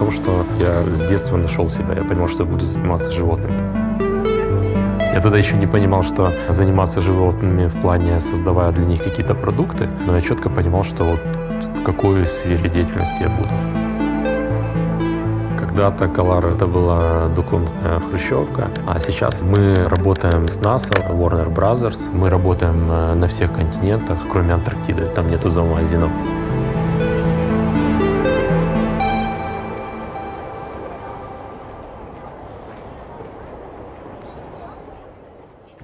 том, что я с детства нашел себя. Я понял, что я буду заниматься животными. Я тогда еще не понимал, что заниматься животными в плане создавая для них какие-то продукты, но я четко понимал, что вот в какой сфере деятельности я буду. Когда-то Колар — это была двухкомнатная хрущевка, а сейчас мы работаем с NASA, Warner Brothers. Мы работаем на всех континентах, кроме Антарктиды. Там нету зоомагазинов.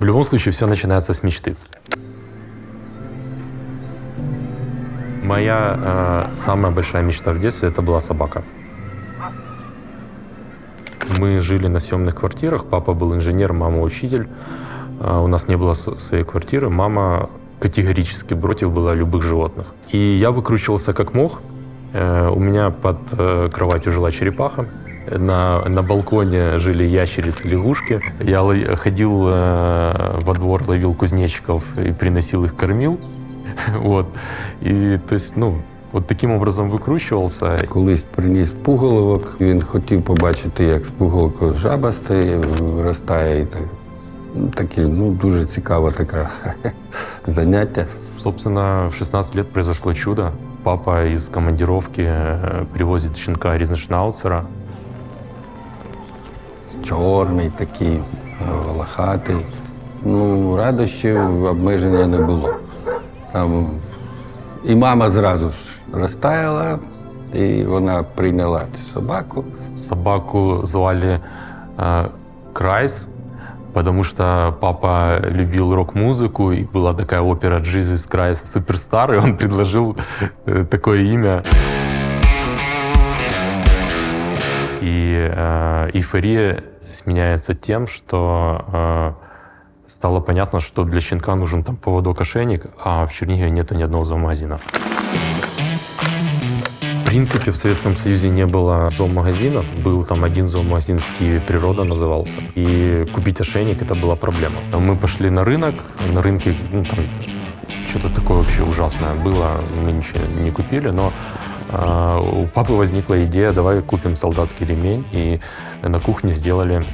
В любом случае, все начинается с мечты. Моя самая большая мечта в детстве — это была собака. Мы жили на съемных квартирах. Папа был инженер, мама учитель. У нас не было своей квартиры. Мама категорически против была любых животных. И я выкручивался как мог. У меня под кроватью жила черепаха. На балконе жили ящерицы, лягушки. Я ходил во двор, ловил кузнечиков и приносил их, кормил. Вот. И, то есть, от таким образом викручувався. Колись приніс пуголовок, він хотів побачити, як з пуголовка жаба стає, виростає. І таке, дуже цікаве таке заняття. Собственно, в 16 лет произошло чудо. Папа из командировки привозит щенка різношнауцера. Чорний такий, волохатий. Радощів, обмеження не було. Там і мама зразу ж розтаяла, і вона прийняла цю собаку. Собаку звали Крайс, потому что папа любил рок-музыку, и была такая опера «Jesus Christ Superstar», и он предложил такое имя. И эйфория сменяется тем, что стало понятно, что для щенка нужен там поводок-ошейник, а в Чернигове нету ни одного зоомагазина. В принципе, в Советском Союзе не было зоомагазинов. Был там один зоомагазин в Киеве, «Природа» назывался. И купить ошейник — это была проблема. Мы пошли на рынок. На рынке там что-то такое вообще ужасное было. Мы ничего не купили, но у папы возникла идея: давай купим солдатский ремень. И на кухне сделали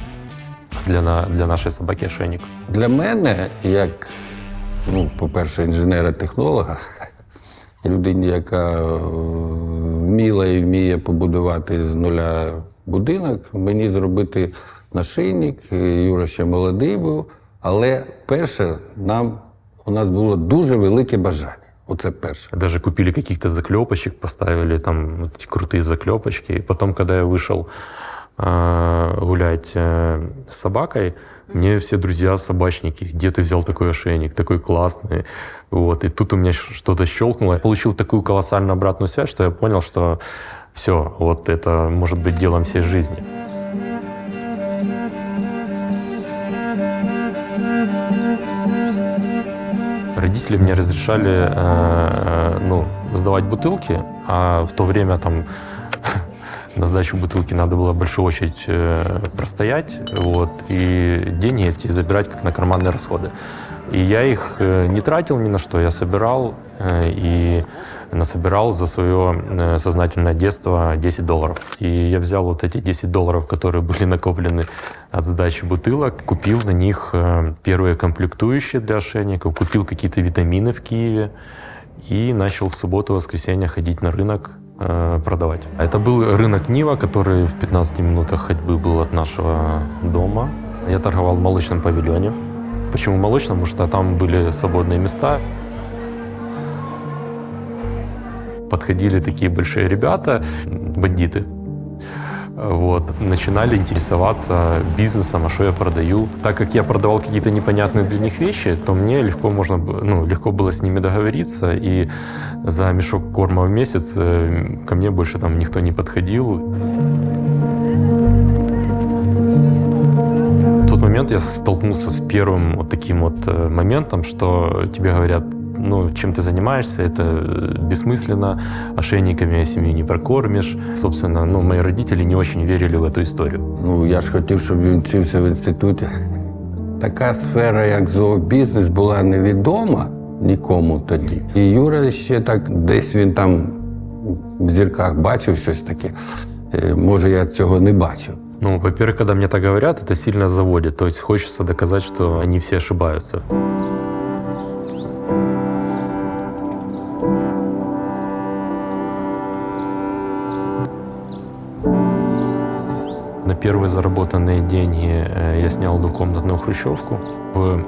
для нашої собаки ошейник. Для мене, як, по-перше, інженера-технолога, людині, яка вміла і вміє побудувати з нуля будинок, мені зробити нашийник. Юра ще молодий був, але перше, у нас було дуже велике бажання. Оце перше. Даже купили каких-то заклепочек, поставили там эти крутые заклепочки. И потом, когда я вышел гулять с собакой, мне все друзья собачники: где ты взял такой ошейник, такой классный. Вот. И тут у меня что-то щелкнуло. Я получил такую колоссальную обратную связь, что я понял, что все, вот это может быть делом всей жизни. Родители мне разрешали сдавать бутылки, а в то время там на сдачу бутылки надо было большую очередь простоять, и деньги эти забирать как на карманные расходы. И я их не тратил ни на что, я собирал и насобирал за свое сознательное детство $10. И я взял вот эти $10, которые были накоплены от сдачи бутылок, купил на них первые комплектующие для ошейников, купил какие-то витамины в Киеве и начал в субботу-воскресенье ходить на рынок, продавать. Это был рынок Нива, который в 15 минутах ходьбы был от нашего дома. Я торговал в молочном павильоне. Почему молочном? Потому что там были свободные места. Подходили такие большие ребята, бандиты. Начинали интересоваться бизнесом, а что я продаю. Так как я продавал какие-то непонятные для них вещи, то мне легко было с ними договориться, и за мешок корма в месяц ко мне больше там никто не подходил. В тот момент я столкнулся с первым таким моментом, что тебе говорят: чем ты занимаешься, это бессмысленно, ошейниками семью не прокормишь. Собственно, мои родители не очень верили в эту историю. Я ж хотів, щоб він вчився в інституті. Така сфера, як зообізнес, була невідома нікому тоді. І Юра ще так, десь він там в зірках бачив щось таке. Може, я цього не бачив. Ну, во-первых, когда мне так говорят, это сильно заводит. То есть хочется доказать, что они все ошибаются. На первые заработанные деньги я снял двухкомнатную хрущевку. В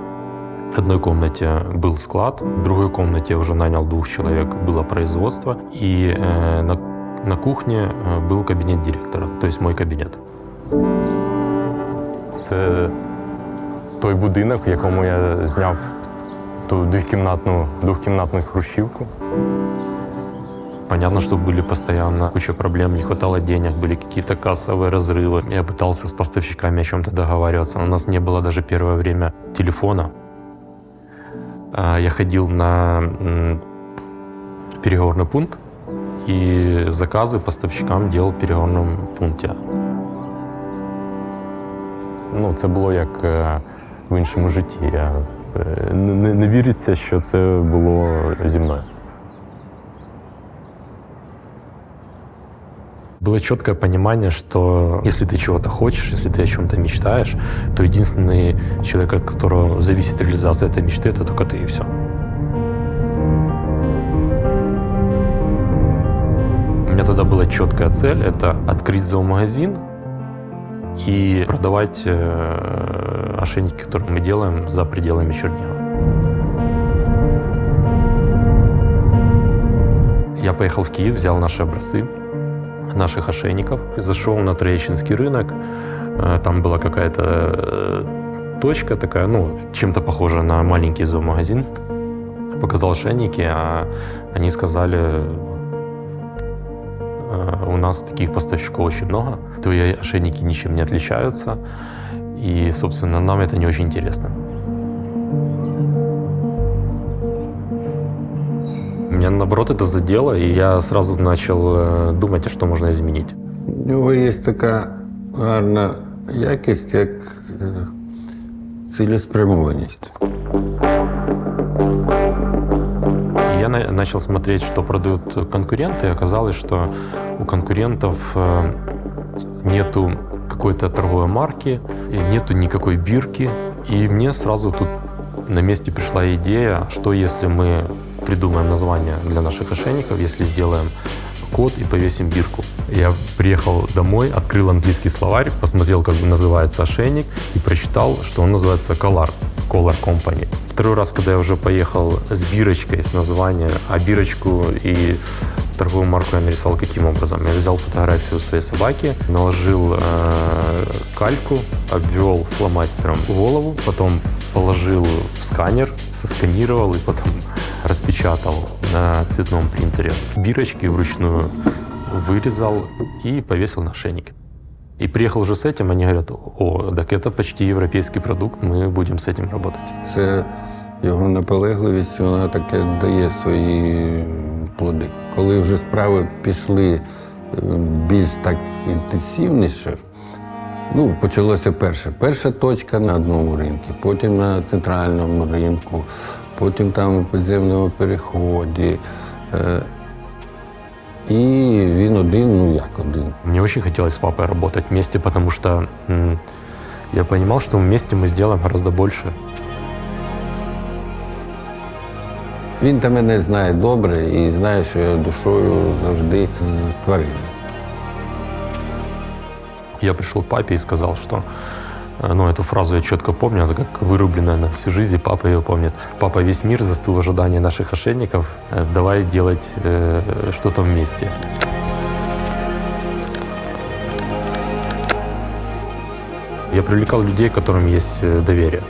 одной комнате был склад, в другой комнате я уже нанял 2 человек, было производство. И на кухне был кабинет директора, то есть мой кабінет. Це той будинок, в якому я зняв ту двохкімнатну хрущівку. Понятно, что были постоянно куча проблем, не хватало денег, были какие-то кассовые разрывы. Я пытался с поставщиками о чем-то договариваться, но у нас не было даже первое время телефона. Я ходил на переговорный пункт и заказы поставщикам делал в переговорном пункте. Ну, це було як в іншому житті. Не віриться, що це було зі мною. Было четкое понимание, что если ты чего-то хочешь, если ты о чем-то мечтаешь, то единственный человек, от которого зависит реализация этой мечты, это только ты и все. У меня тогда была четкая цель – это открыть зоомагазин и продавать ошейники, которые мы делаем за пределами Чернигова. Я поехал в Киев, взял наши образцы наших ошейников. Зашел на Троещинский рынок, там была какая-то точка такая, ну, чем-то похожа на маленький зоомагазин. Показал ошейники, а они сказали, у нас таких поставщиков очень много, твои ошейники ничем не отличаются, и, собственно, нам это не очень интересно. Меня, наоборот, это задело, и я сразу начал думать, что можно изменить. У нього є така гарна якість, як цілеспрямованість. Я начал смотреть, что продают конкуренты, и оказалось, что у конкурентов нету какой-то торговой марки, нету никакой бирки. И мне сразу тут на месте пришла идея, что если мы придумаем название для наших ошейников, если сделаем код и повесим бирку. Я приехал домой, открыл английский словарь, посмотрел, как называется ошейник, и прочитал, что он называется Collar Company. Второй раз, когда я уже поехал с бирочкой, с названием, а бирочку и торговую марку я нарисовал каким образом? Я взял фотографию своей собаки, наложил кальку, обвел фломастером голову, потом положил в сканер, сосканировал и потом распечатал на цветном принтере бирочки вручную, вырезал и повесил на ошейник. И приехал уже с этим, они говорят, о, так это почти европейский продукт, мы будем с этим работать. Це його наполегливість, вона таке дає свої плоди. Коли вже справи пішли більш так інтенсивніше, ну, почалося перша точка на одному ринку, потім на центральному ринку, потім там у підземному переході. І він один, ну як один. Мне очень хотелось с папой работать вместе, потому что я понимал, что вместе мы сделаем гораздо больше. Він та мене знає добре і знає, що я душою завжди з твариною. Я пришел к папе и сказал, что, ну, эту фразу я четко помню, она как вырубленная на всю жизнь, и папа ее помнит. Папа, весь мир застыл в ожидании наших ошейников, давай делать что-то вместе. Я привлекал людей, которым есть доверие.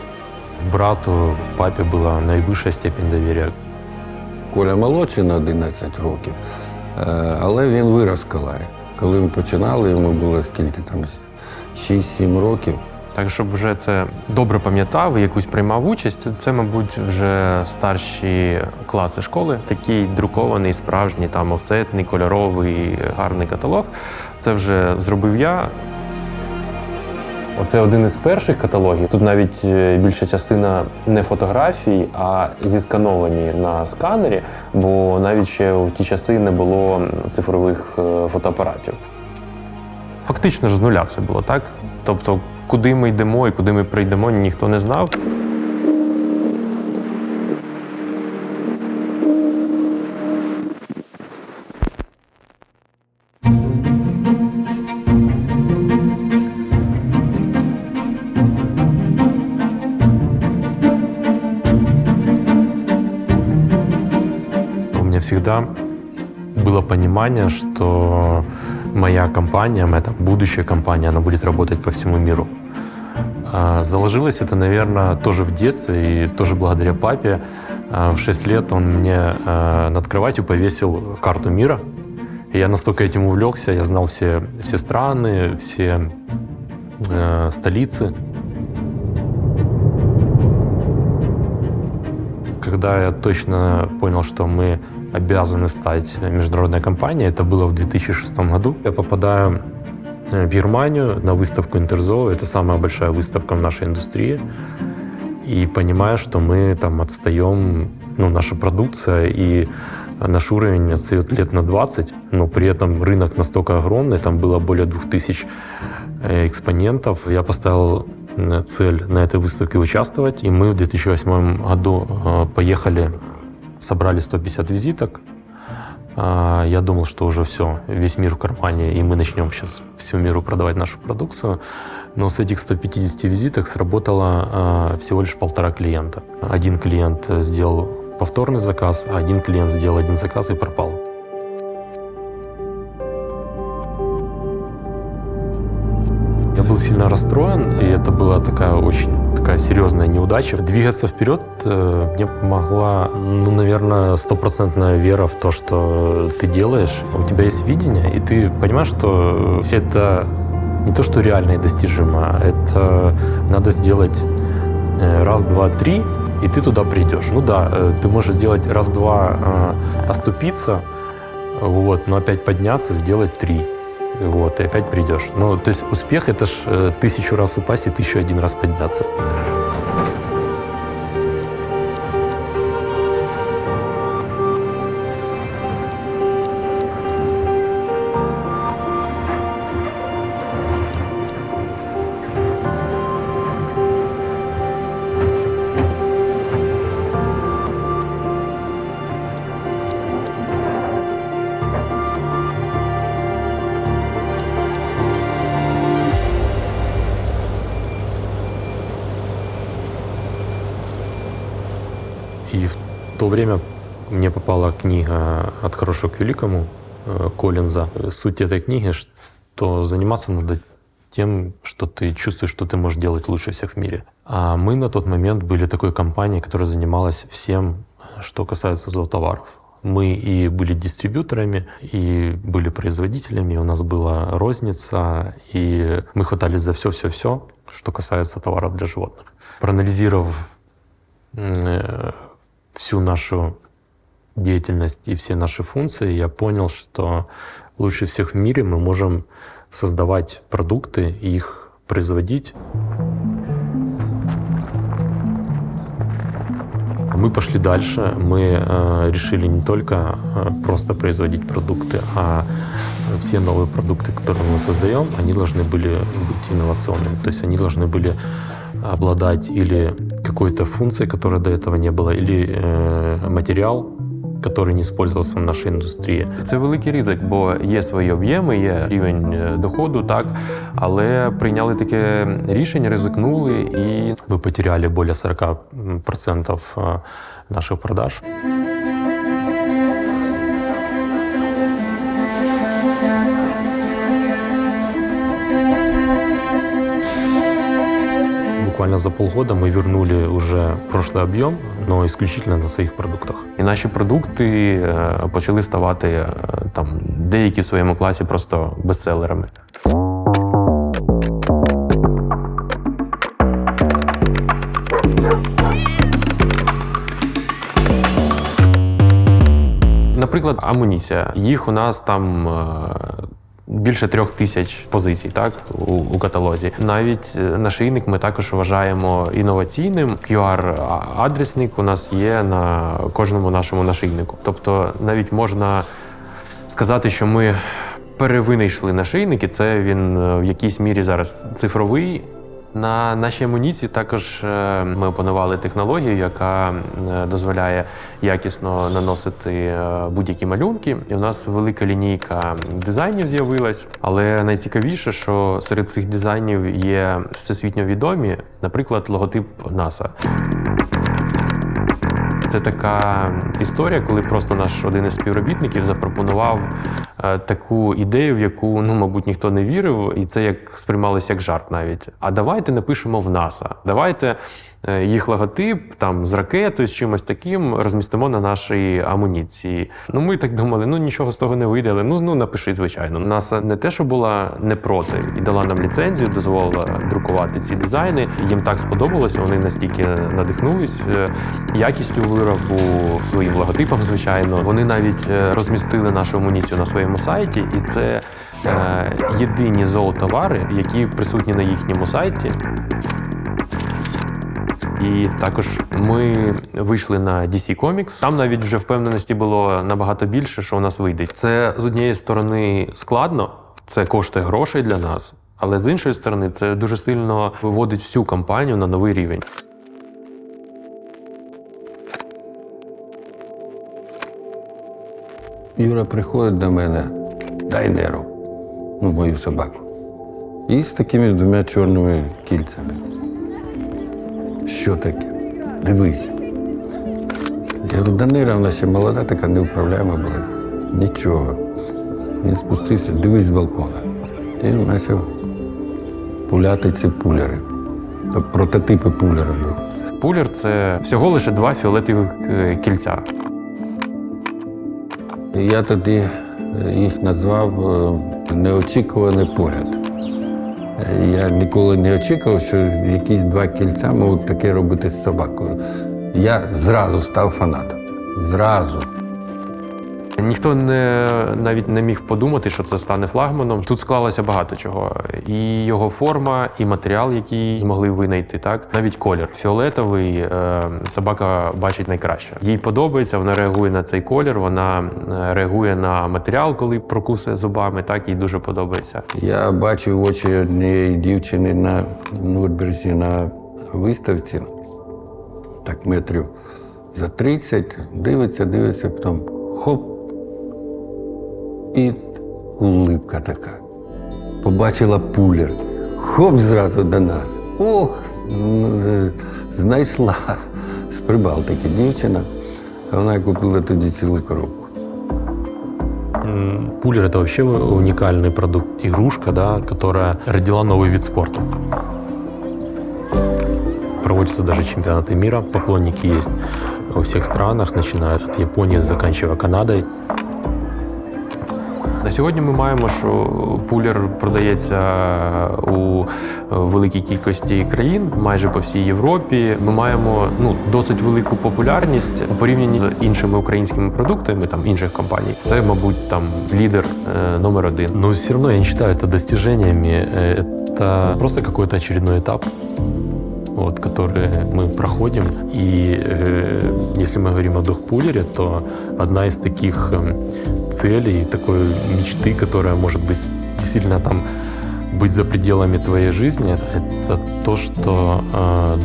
Брату, папе была наивысшая степень доверия. Коля молодший на 11 років, але він вирос в Коларі. Коли ми починали, йому було скільки там, 6-7 років. Так, щоб вже це добре пам'ятав і якусь приймав участь, це, мабуть, вже старші класи школи. Такий друкований, справжній, там, офсетний, кольоровий, гарний каталог. Це вже зробив я. Оце один із перших каталогів. Тут навіть більша частина не фотографій, а зіскановані на сканері, бо навіть ще в ті часи не було цифрових фотоапаратів. фактично ж з нуля все було, так? Тобто, куди ми йдемо і куди ми прийдемо, ніхто не знав. У меня всегда было понимание, что моя компания, моя там, будущая компания, она будет работать по всему миру. Заложилось это, наверное, тоже в детстве и тоже благодаря папе. В 6 лет он мне над кроватью повесил карту мира. И я настолько этим увлекся, я знал все страны, все столицы. Когда я точно понял, что мы обязаны стать международной компанией, это было в 2006 году. Я попадаю в Германию на выставку Интерзоо, это самая большая выставка в нашей индустрии, и понимаю, что мы там отстаем, наша продукция и наш уровень отстает лет на 20, но при этом рынок настолько огромный, там было более 2000 экспонентов. Я поставил цель на этой выставке участвовать, и мы в 2008 году поехали, собрали 150 визиток. Я думал, что уже все, весь мир в кармане, и мы начнем сейчас всему миру продавать нашу продукцию. Но с этих 150 визиток сработало всего лишь 1,5 клиента. Один клиент сделал повторный заказ, а один клиент сделал один заказ и пропал. Я был сильно расстроен, и это была такая серьезная неудача. Двигаться вперед мне помогла, наверное, 100% вера в то, что ты делаешь. У тебя есть видение, и ты понимаешь, что это не то, что реально и достижимо, это надо сделать раз, два, три, и ты туда придешь. Ты можешь сделать раз-два, оступиться, но опять подняться, сделать 3. И опять придешь. То есть успех — это ж 1000 раз упасть и 1001 раз подняться. И в то время мне попала книга «От хорошего к великому» Коллинза. Суть этой книги, что заниматься надо тем, что ты чувствуешь, что ты можешь делать лучше всех в мире. А мы на тот момент были такой компанией, которая занималась всем, что касается зоотоваров. Мы и были дистрибьюторами, и были производителями, у нас была розница, и мы хватались за все, что касается товаров для животных. Проанализировав всю нашу деятельность и все наши функции, я понял, что лучше всех в мире мы можем создавать продукты и их производить. Мы пошли дальше, мы решили не только просто производить продукты, а все новые продукты, которые мы создаем, они должны были быть инновационными, то есть они должны были обладать или какой-то функцией, которой до этого не было, или материал, який не использовался в нашій індустрії. Це великий ризик, бо є свої об'єми, є рівень доходу, так, але прийняли таке рішення, ризикнули і... Ми потеряли більше 40% наших продаж. Буквально за полгода мы вернули уже прошлый объем, но исключительно на своих продуктах. І наші продукти почали ставати там деякі в своєму класі просто бестселерами. Наприклад, амуніція. Їх у нас там більше 3000 позицій, так, у каталозі. Навіть нашийник ми також вважаємо інноваційним. QR-адресник у нас є на кожному нашому нашийнику. Тобто навіть можна сказати, що ми перевинайшли нашийники. Це він в якійсь мірі зараз цифровий. На нашій амуніції також ми опанували технологію, яка дозволяє якісно наносити будь-які малюнки. І у нас велика лінійка дизайнів з'явилась. Але найцікавіше, що серед цих дизайнів є всесвітньо відомі, наприклад, логотип НАСА. Це така історія, коли просто наш один із співробітників запропонував таку ідею, в яку, мабуть, ніхто не вірив, і це як сприймалося як жарт навіть. А давайте напишемо в НАСА. Давайте їх логотип там з ракетою, з чимось таким розмістимо на нашій амуніції. Ми так думали, нічого з того не вийде, але напиши, звичайно. НАСА не те, що була не проти, і дала нам ліцензію, дозволила друкувати ці дизайни. Їм так сподобалося, вони настільки надихнулись якістю виробу, своїм логотипом, звичайно. Вони навіть розмістили нашу амуніцію на своєму сайті, і це єдині зоотовари, які присутні на їхньому сайті. І також ми вийшли на DC Comics. Там навіть вже впевненості було набагато більше, що у нас вийде. Це, з однієї сторони, складно, це коштує грошей для нас, але з іншої сторони, це дуже сильно виводить всю компанію на новий рівень. Юра приходить до мене, дай Неру, мою собаку. І з такими 2 чорними кільцями. Що таке? Дивись. Я говорю, да Нера, вона ще молода, така невправляема була. Нічого. Він спустився, дивись з балкона. І він почав пуляти ці пулери. Тобто прототипи пулера були. Пулер – це всього лише 2 фіолетових кільця. І я тоді їх назвав «Неочікуваний поряд». Я ніколи не очікував, що якісь 2 кільця можуть таке робити з собакою. Я зразу став фанатом. Зразу. Ніхто навіть не міг подумати, що це стане флагманом. Тут склалося багато чого. І його форма, і матеріал, який змогли винайти, так? Навіть колір. Фіолетовий собака бачить найкраще. Їй подобається, вона реагує на цей колір, вона реагує на матеріал, коли прокусує зубами, так? Їй дуже подобається. Я бачив очі однієї дівчини на Нюрнберзі на виставці. Так метрів за 30, дивиться, потім хоп. І улипка така. Побачила пулер. Хоп, зразу до нас. Ох, знайшла з Прибалтики дівчина. А вона купила тоді цілу коробку. Пулер – это вообще уникальный продукт. Игрушка, да, которая родила новый вид спорта. Проводятся даже чемпионаты мира. Поклонники есть во всех странах, начиная от Японии, заканчивая Канадой. На сьогодні ми маємо, що пулер продається у великій кількості країн, майже по всій Європі. Ми маємо досить велику популярність у порівнянні з іншими українськими продуктами інших компаній. Це, мабуть, лідер номер 1. Но все равно я не считаю это достижениями. Это просто какой-то очередной этап, который мы проходим. И если мы говорим о догпулере, то одна из таких целей, такой мечты, которая может быть действительно быть за пределами твоей жизни, это то, что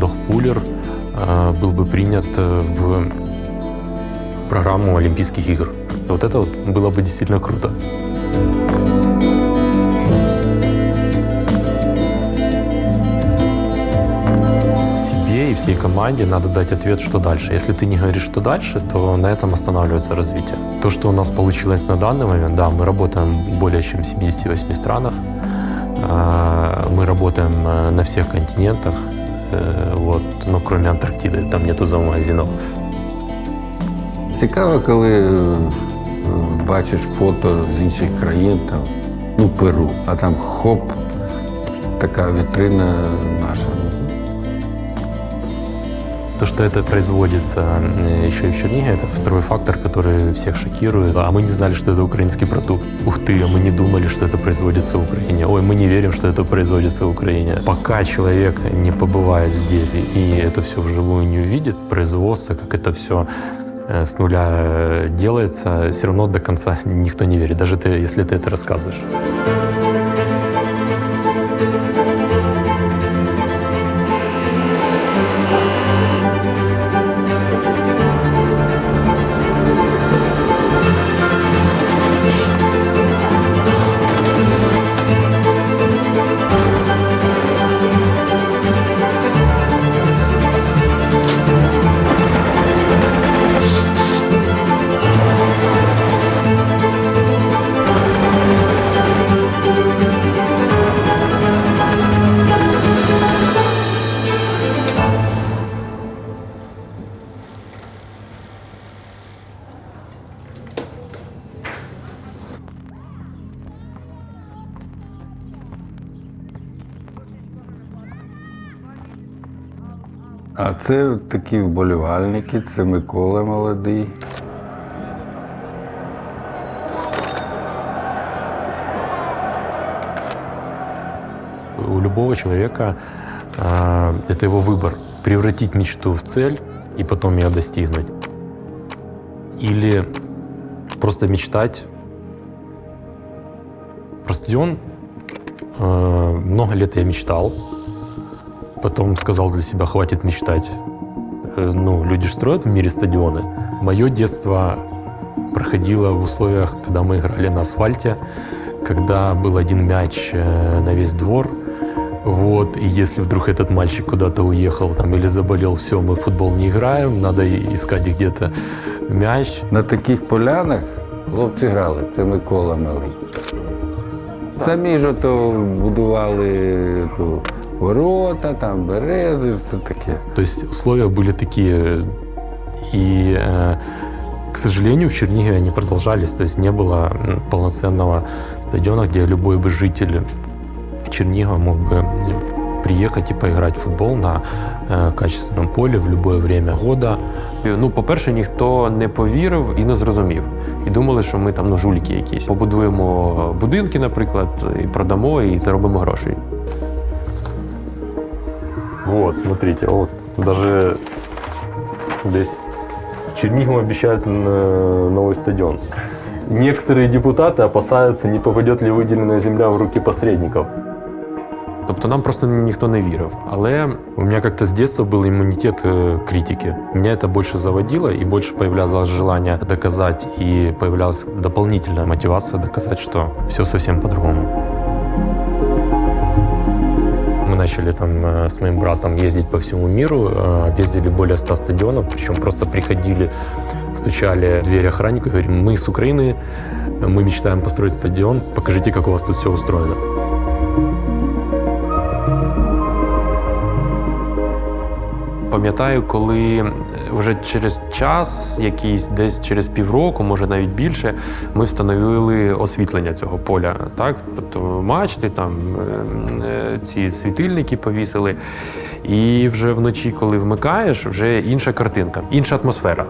догпулер был бы принят в программу Олимпийских игр. Вот это было бы действительно круто. И всей команде надо дать ответ, что дальше. Если ты не говоришь, что дальше, то на этом останавливается развитие. То, что у нас получилось на данный момент, да, мы работаем более чем в 78 странах, мы работаем на всех континентах, кроме Антарктиды, там нету зоомагазинов. Цікаво, коли бачиш фото з інших країн, Перу, а там хоп, така вітрина наша. То, что это производится еще и в Чернигове, это второй фактор, который всех шокирует. А мы не знали, что это украинский продукт. Ух ты, а мы не думали, что это производится в Украине. Ой, мы не верим, что это производится в Украине. Пока человек не побывает здесь и это все вживую не увидит, производство, как это все с нуля делается, все равно до конца никто не верит, даже если ты это рассказываешь. А це такі вболівальники, це Микола молодий. У любого человека это его выбор – превратить мечту в цель и потом ее достигнуть. Или просто мечтать. Про стадион много лет я мечтал. Потом сказал для себя, хватит мечтать. Ну, люди же строят в мире стадионы. Мое детство проходило в условиях, когда мы играли на асфальте, когда был один мяч на весь двор. Вот, и если вдруг этот мальчик куда-то уехал там, или заболел, все, мы в футбол не играем, надо искать где-то мяч. На таких полянах хлопці грали, це Микола малий. Самі ж ото будували ту ворота, там берези, все таке. То есть условия были такие, и, к сожалению, в Чернигове они продолжались, то есть не было полноценного стадиона, где любой бы житель Чернигова мог бы приехать и поиграть в футбол на качественном поле в любое время года. Ну, по-перше, ніхто не повірив і не зрозумів. І думали, що ми там жуліки якісь. Побудуємо будинки, наприклад, і продамо, і заробимо грошей. Вот, смотрите, вот даже здесь Чернигову обещают новый стадион. Некоторые депутаты опасаются, не попадет ли выделенная земля в руки посредников. Тобто нам просто ніхто не вірив. Але У меня как-то с детства был иммунитет к критике. Меня это больше заводило, и больше появлялось желание доказать, и появлялась дополнительная мотивация доказать, что все совсем по-другому. Мы начали там с моим братом ездить по всему миру, объездили более 100 стадионов, причем просто приходили, стучали в дверь охраннику и говорим, мы с Украины, мы мечтаем построить стадион, покажите, как у вас тут все устроено. пам'ятаю, коли вже через час, якийсь десь через півроку, може навіть більше, ми встановили освітлення цього поля. Так? Тобто мачти, там, ці світильники повісили. І вже вночі, коли вмикаєш, вже інша картинка, інша атмосфера.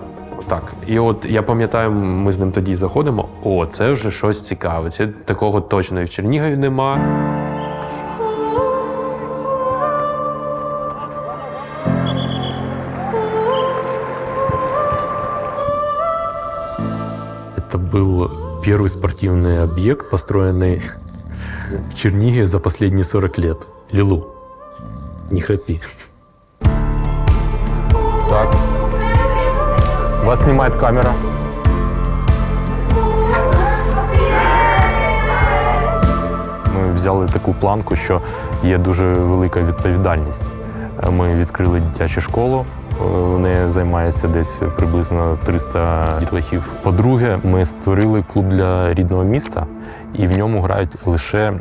Так. І от я пам'ятаю, ми з ним тоді заходимо, о, це вже щось цікаве. Це такого точно і в Чернігові нема. Это был первый спортивный объект, построенный в Чернигове за последние 40 лет. Лилу, не храпи. Так. Вас снимает камера. Ми взяли таку планку, що є дуже велика відповідальність. Ми відкрили дитячу школу, в неї займається десь приблизно 300 дітлахів. По-друге, ми створили клуб для рідного міста, і в ньому грають лише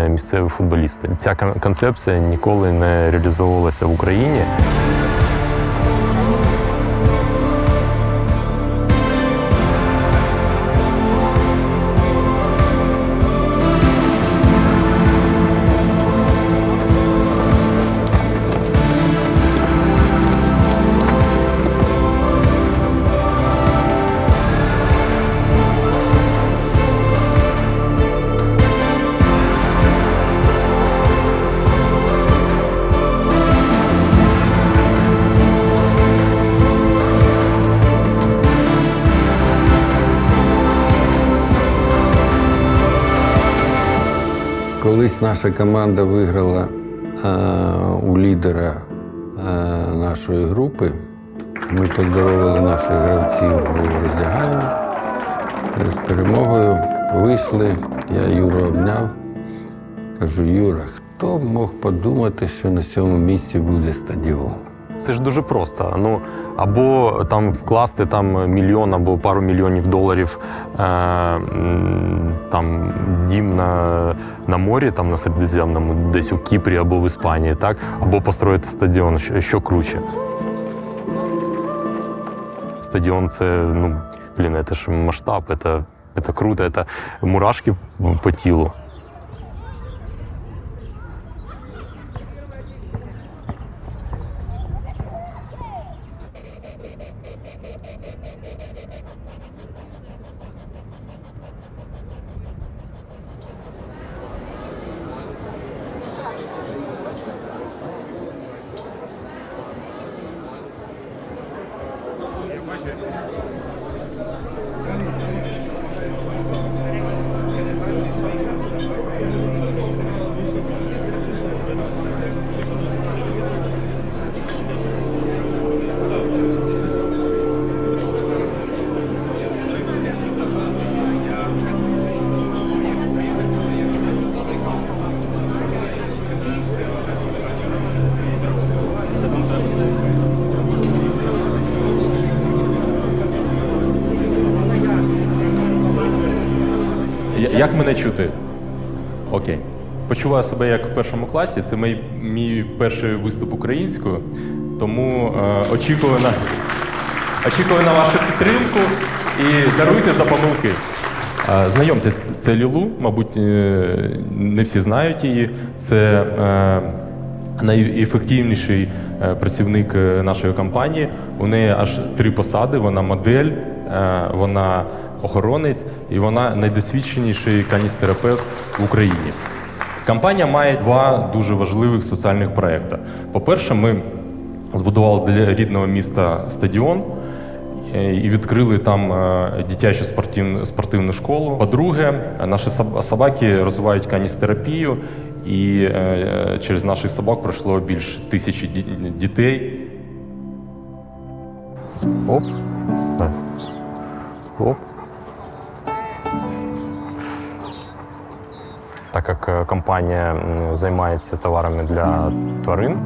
місцеві футболісти. Ця концепція ніколи не реалізовувалася в Україні. Колись наша команда виграла у лідера нашої групи. Ми поздоровили наших гравців у роздягальні. З перемогою вийшли, я Юру обняв. Кажу, Юра, хто б мог подумати, що на цьому місці буде стадіон? Це ж дуже просто. Ну, або там вкласти там мільйон або пару мільйонів доларів там дім на морі, там на Середземному, десь у Кіпрі або в Іспанії, так? Або построїти стадіон, що круче. Стадіон це, ну, блін, це ж масштаб, це круто, це мурашки по тілу. Як мене чути? Окей. Почуваю себе як в першому класі. Це мій перший виступ українською, тому очікую на вашу підтримку і даруйте за помилки. Знайомтесь, це Лілу, мабуть, не всі знають її. Це найефективніший працівник нашої компанії. У неї аж 3 посади, вона модель, вона охоронець і вона найдосвідченіший каністерапевт в Україні. Компанія має 2 дуже важливих соціальних проекти. По-перше, ми збудували для рідного міста стадіон і відкрили там дитячу спортивну школу. По-друге, наші собаки розвивають каністерапію, і через наших собак пройшло більше 1000 дітей. Оп. Оп. Так як компанія займається товарами для тварин,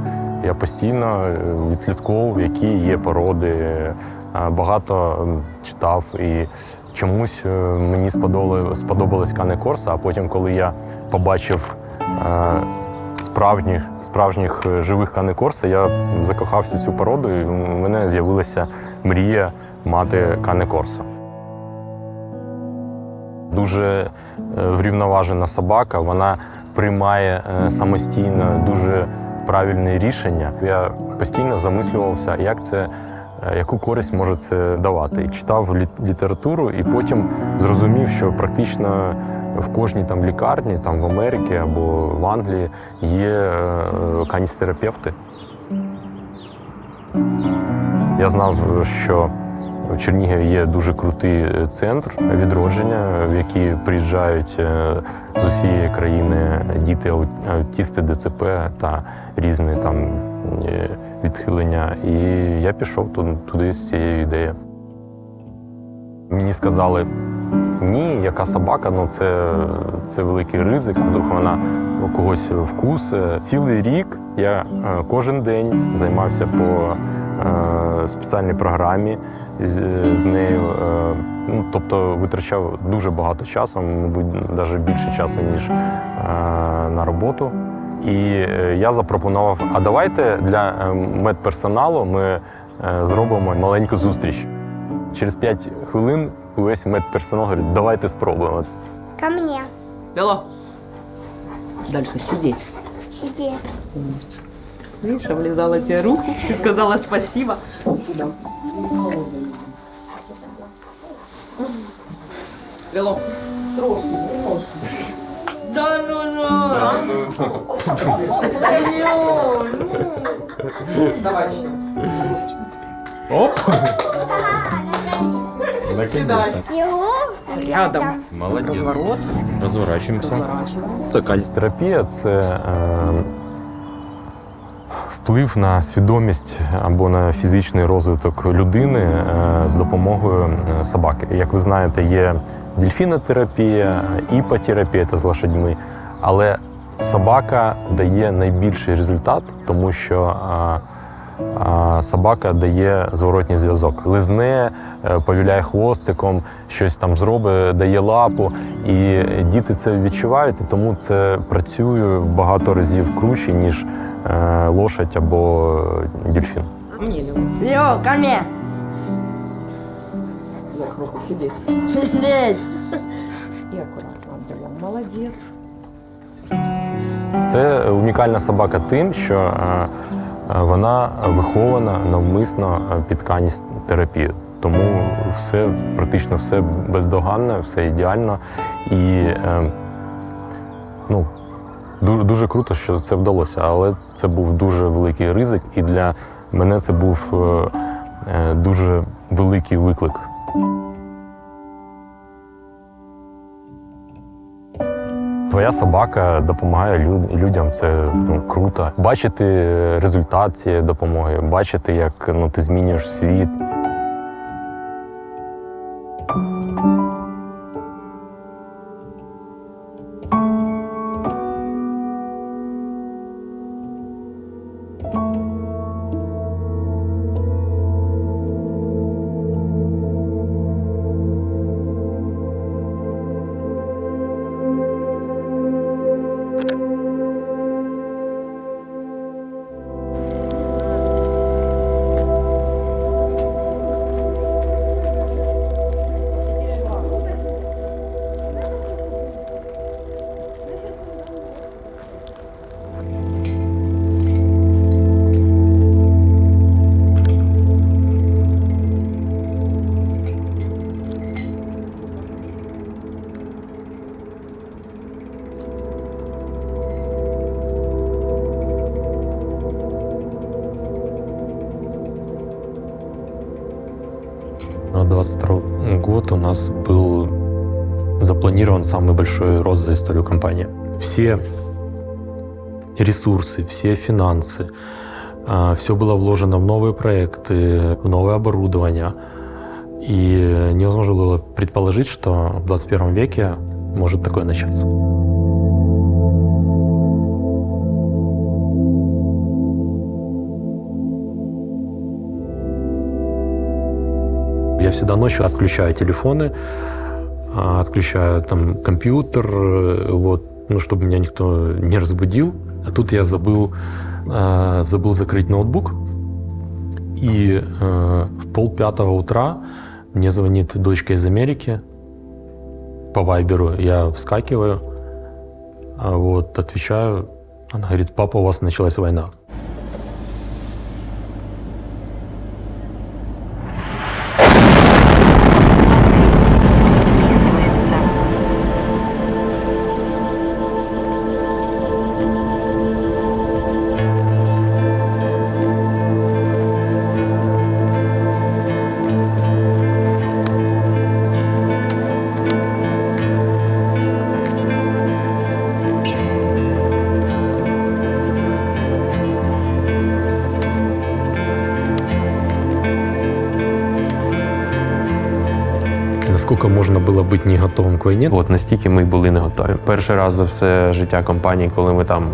я постійно відслідковував, які є породи, багато читав і чомусь мені сподобалась Кане Корса, а потім, коли я побачив справжніх живих Кане Корса, я закохався в цю породу і в мене з'явилася мрія мати Кане Корсо. Дуже врівноважена собака, вона приймає самостійно дуже правильне рішення. Я постійно замислювався, яку користь може це давати. І читав літературу і потім зрозумів, що практично в кожній там лікарні, там в Америці або в Англії є каністерапевти. Я знав, що в Чернігові є дуже крутий центр відродження, в який приїжджають з усієї країни діти аутісти ДЦП та різні там відхилення. І я пішов туди з цією ідеєю. Мені сказали, ні, яка собака, ну це великий ризик, вдруг вона когось вкусить. Цілий рік я кожен день займався по спеціальній програмі з нею, тобто витрачав дуже багато часу, мабуть, навіть більше часу, ніж на роботу. І я запропонував, а давайте для медперсоналу ми зробимо маленьку зустріч. Через 5 хвилин весь медперсонал говорить, давайте спробуємо. Ко мне. Бело. Дальше сидеть. Сидеть. Видишь, облизала тебе руку и сказала спасибо. Бело. Трошки. Да ну. Давай еще. Оп! Рядом. Рядом. Молодець. Разворот. Розворачуємося. Разворачиваем. Каністерапія – це вплив на свідомість або на фізичний розвиток людини з допомогою собаки. Як ви знаєте, є дельфінотерапія, іпотерапія – це з лошадьми, але собака дає найбільший результат, тому що собака дає зворотній зв'язок. Лизне, повіляє хвостиком, щось там зробить, дає лапу. І діти це відчувають, і тому це працює багато разів круче, ніж лошадь або дельфін. Не, Лёва. Лё, ко мне. Дай руку сидеть. Сидеть. И аккуратно отдаем. Молодец. Це унікальна собака тим, що вона вихована навмисно під каністерапію. Тому все, практично все бездоганне, все ідеально. І ну, дуже круто, що це вдалося, але це був дуже великий ризик, і для мене це був дуже великий виклик. Твоя собака допомагає людям, це круто. Бачити результат цієї допомоги, бачити, як ти змінюєш світ. На 22 год у нас был запланирован самый большой рост за историю компании. Все ресурсы, все финансы, все было вложено в новые проекты, в новое оборудование. И невозможно было предположить, что в 21 веке может такое начаться. Я всегда ночью отключаю телефоны, отключаю там компьютер, чтобы меня никто не разбудил. А тут я забыл закрыть ноутбук. И в 4:30 утра мне звонит дочка из Америки по вайберу. Я вскакиваю, отвечаю. Она говорит: папа, у вас началась война. Наскільки можна було бути не готовим к війні? Настільки ми були не готові. Перший раз за все життя компанії, коли ми там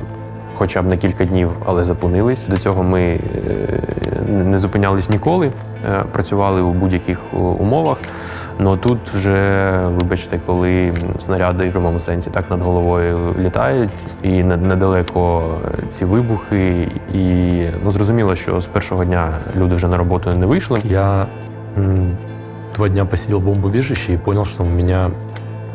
хоча б на кілька днів, але зупинились. До цього ми не зупинялись ніколи, працювали у будь-яких умовах. Но тут вже, вибачте, коли снаряди в прямому сенсі так над головою літають, і недалеко ці вибухи, і зрозуміло, що з першого дня люди вже на роботу не вийшли. Я 2 дня посидел в бомбоубежище и понял, что у меня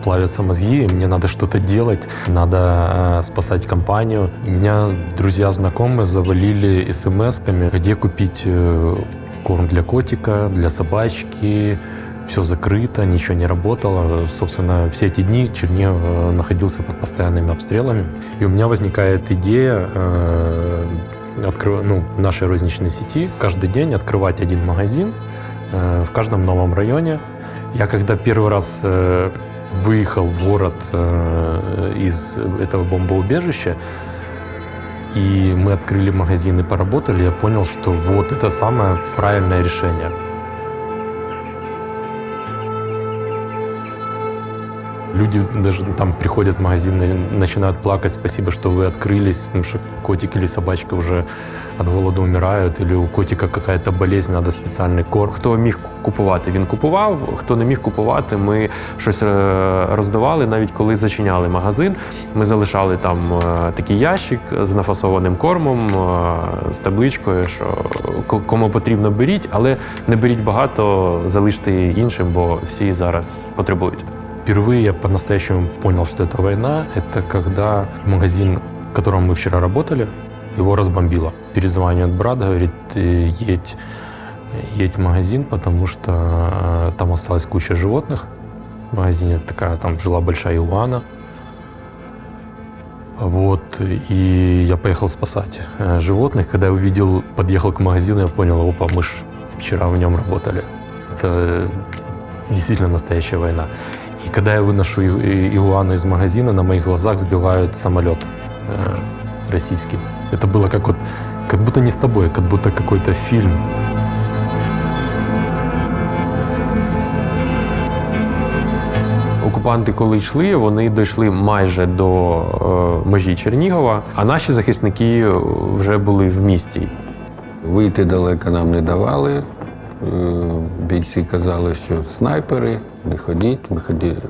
плавятся мозги, и мне надо что-то делать, надо спасать компанию. И меня друзья, знакомые завалили смс-ками, где купить корм для котика, для собачки. Все закрыто, ничего не работало. Собственно, все эти дни Чернигов находился под постоянными обстрелами. И у меня возникает идея в нашей розничной сети каждый день открывать один магазин в каждом новом районе. Я когда первый раз выехал в город из этого бомбоубежища, и мы открыли магазин и поработали, я понял, что вот это самое правильное решение. Люди даже там приходят в магазин и начинают плакать: спасибо, что вы открылись, потому что котик или собачка уже от голода умирают, или у котика какая-то болезнь, надо специальный корм. Хто міг купувати, він купував, хто не міг купувати, ми щось роздавали. Навіть коли зачиняли магазин, ми залишали там такий ящик з нафасованим кормом, з табличкою, що кому потрібно беріть, але не беріть багато, залиште іншим, бо всі зараз потребують. Впервые я по-настоящему понял, что это война. Это когда магазин, в котором мы вчера работали, его разбомбило. Перезванивает брат, говорит: едь в магазин, потому что там осталась куча животных. В магазине такая, там жила большая игуана. Вот, и я поехал спасать животных. Когда я подъехал к магазину, я понял: опа, мы ж вчера в нем работали. Это действительно настоящая война. И когда я выношу игуану из магазина, на моих глазах сбивают самолет российский. Это было как будто не с тобой, как будто какой-то фильм. Окупанти, коли йшли, вони дійшли майже до межі Чернігова, а наші захисники вже були в місті. Вийти далеко нам не давали. Бійці казали, що снайпери, не ходіть. Ми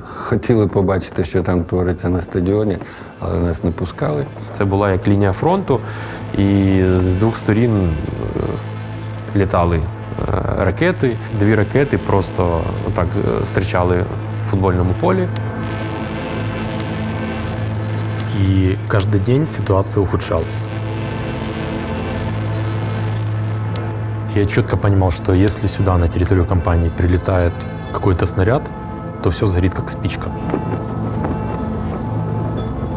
хотіли побачити, що там твориться на стадіоні, але нас не пускали. Це була як лінія фронту, і з двох сторін літали ракети. 2 ракети просто так зустрічали в футбольному полі. И каждый день ситуация ухудшалась. Я четко понимал, что если сюда, на территорию компании, прилетает какой-то снаряд, то все сгорит как спичка.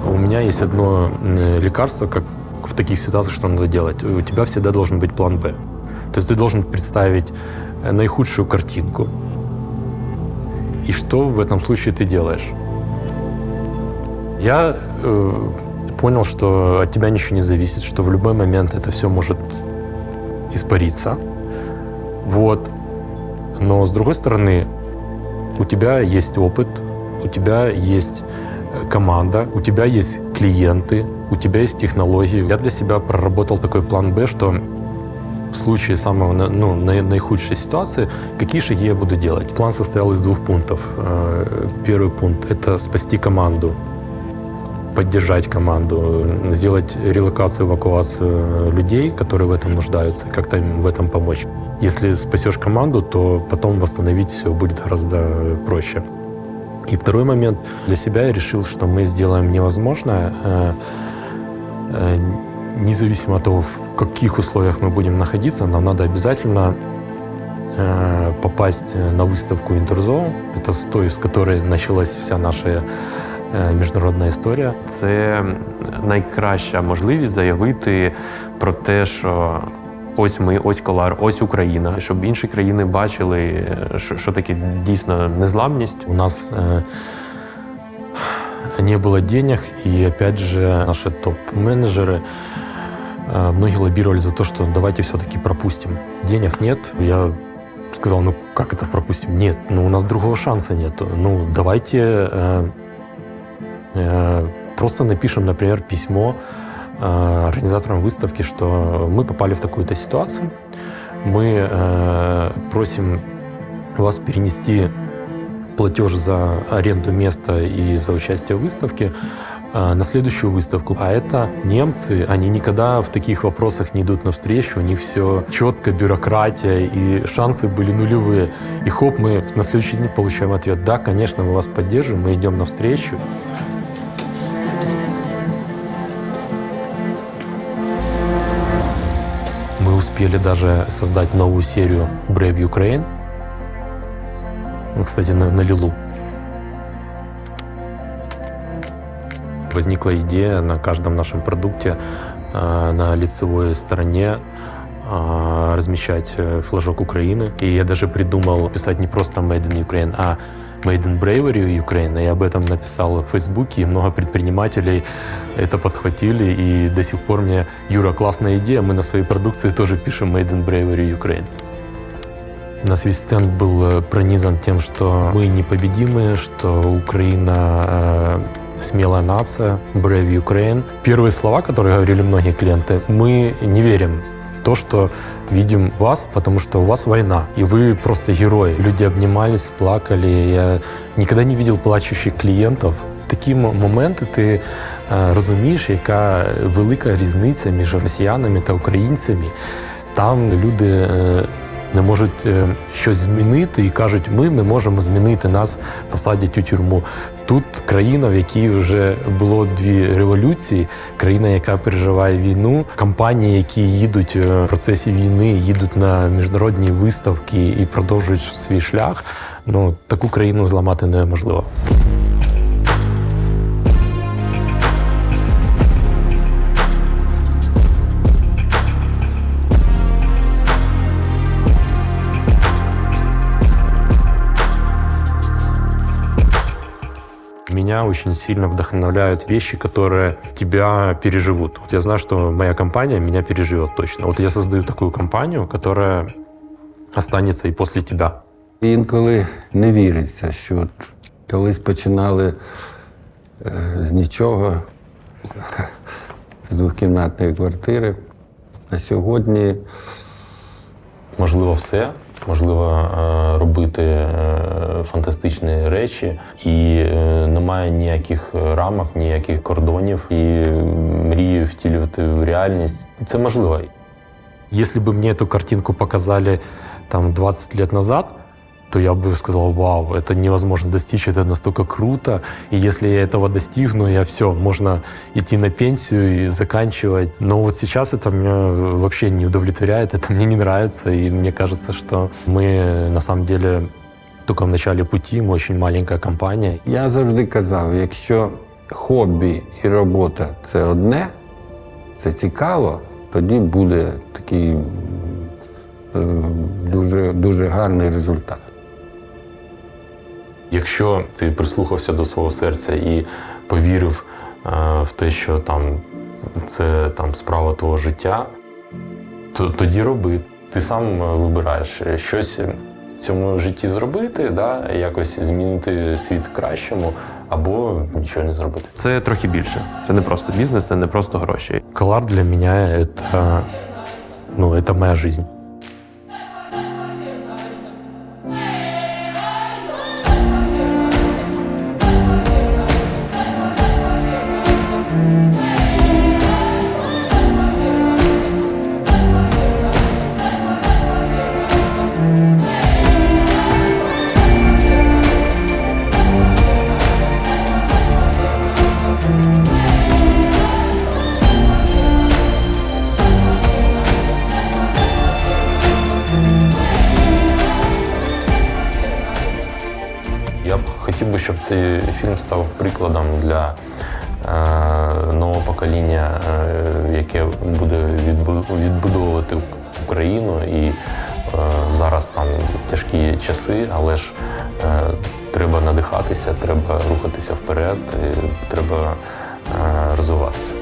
У меня есть одно лекарство, как в таких ситуациях, что надо делать. У тебя всегда должен быть план «Б». То есть ты должен представить наихудшую картинку. И что в этом случае ты делаешь? Я понял, что от тебя ничего не зависит, что в любой момент это все может испариться. Вот. Но с другой стороны, у тебя есть опыт, у тебя есть команда, у тебя есть клиенты, у тебя есть технологии. Я для себя проработал такой план «Б», что в случае самого наихудшей ситуации, какие шаги я буду делать. План состоял из 2 пунктов. Первый пункт – это спасти команду, поддержать команду, сделать релокацию, эвакуацию людей, которые в этом нуждаются, как-то им в этом помочь. Если спасешь команду, то потом восстановить все будет гораздо проще. И второй момент. Для себя я решил, что мы сделаем невозможное, независимо от того, в каких условиях мы будем находиться, нам надо обязательно попасть на выставку Интерзоу. Это с той, с которой началась вся наша міжнародна історія. Це найкраща можливість заявити про те, що ось ми, ось Колар, ось Україна, щоб інші країни бачили, що таке дійсно незламність. У нас не было денег, и опять же наши топ-менеджеры многие лоббировали за то, что давайте все-таки пропустим. Денег нет. Я сказал: ну как это пропустим? Нет, ну у нас другого шанса нету. Ну давайте просто напишем, например, письмо организаторам выставки, что мы попали в такую-то ситуацию. Мы просим вас перенести платеж за аренду места и за участие в выставке на следующую выставку. А это немцы, они никогда в таких вопросах не идут навстречу, у них все четко, бюрократия, и шансы были нулевые. И хоп, мы на следующий день получаем ответ: да, конечно, мы вас поддержим, мы идем навстречу. Мы успели даже создать новую серию Brave Ukraine. Кстати, на Лилу. Возникла идея на каждом нашем продукте на лицевой стороне размещать флажок Украины. И я даже придумал писать не просто Made in Ukraine, а Made in Bravery Ukraine. Я об этом написал в Фейсбуке, и много предпринимателей это подхватили. И до сих пор мне: Юра, классная идея, мы на своей продукции тоже пишем Made in Bravery Ukraine. У нас весь стенд был пронизан тем, что мы непобедимые, что Украина смелая нация, Brave Ukraine. Первые слова, которые говорили многие клиенты: мы не верим в то, что видим вас, потому что у вас война, и вы просто герои. Люди обнимались, плакали. Я никогда не видел плачущих клієнтів. Такі моменти ти розумієш, яка велика різниця між росіянами та українцями. Там люди не можуть щось змінити і кажуть: ми не можемо змінити, нас посадять у тюрму. Тут країна, в якій вже було 2 революції, країна, яка переживає війну, компанії, які їдуть в процесі війни, їдуть на міжнародні виставки і продовжують свій шлях. Ну, таку країну зламати неможливо. Меня очень сильно вдохновляют вещи, которые тебя переживут. Вот я знаю, что моя компания меня переживет точно. Вот я создаю такую компанию, которая останется и после тебя. Інколи не віриться, що от колись починали з нічого, з 2-кімнатної квартири, а сьогодні Можливо все, можливо робити фантастичні речі, і немає ніяких рамок, ніяких кордонів, і мрії втілювати в реальність. Це можливо. Если бы мне эту картинку показали там 20 лет назад, то я бы сказал: вау, это невозможно достичь, это настолько круто. И если я этого достигну, я все, можно идти на пенсию и заканчивать. Но вот сейчас это меня вообще не удовлетворяет, это мне не нравится. И мне кажется, что мы на самом деле только в начале пути, мы очень маленькая компания. я завжди казав, якщо хобі і робота – це одне, це цікаво, тоді буде такий дуже гарний результат. Якщо ти прислухався до свого серця і повірив в те, що там це там справа твого життя, то тоді роби. Ти сам вибираєш щось в цьому житті зробити, да, якось змінити світ к кращому, або нічого не зробити. Це трохи більше. Це не просто бізнес, це не просто гроші. Колар для меня это моя жизнь. Я б хотів би, щоб цей фільм став прикладом для нового покоління, яке буде відбудовувати Україну. І зараз там тяжкі часи, але ж треба надихатися, треба рухатися вперед, і треба розвиватися.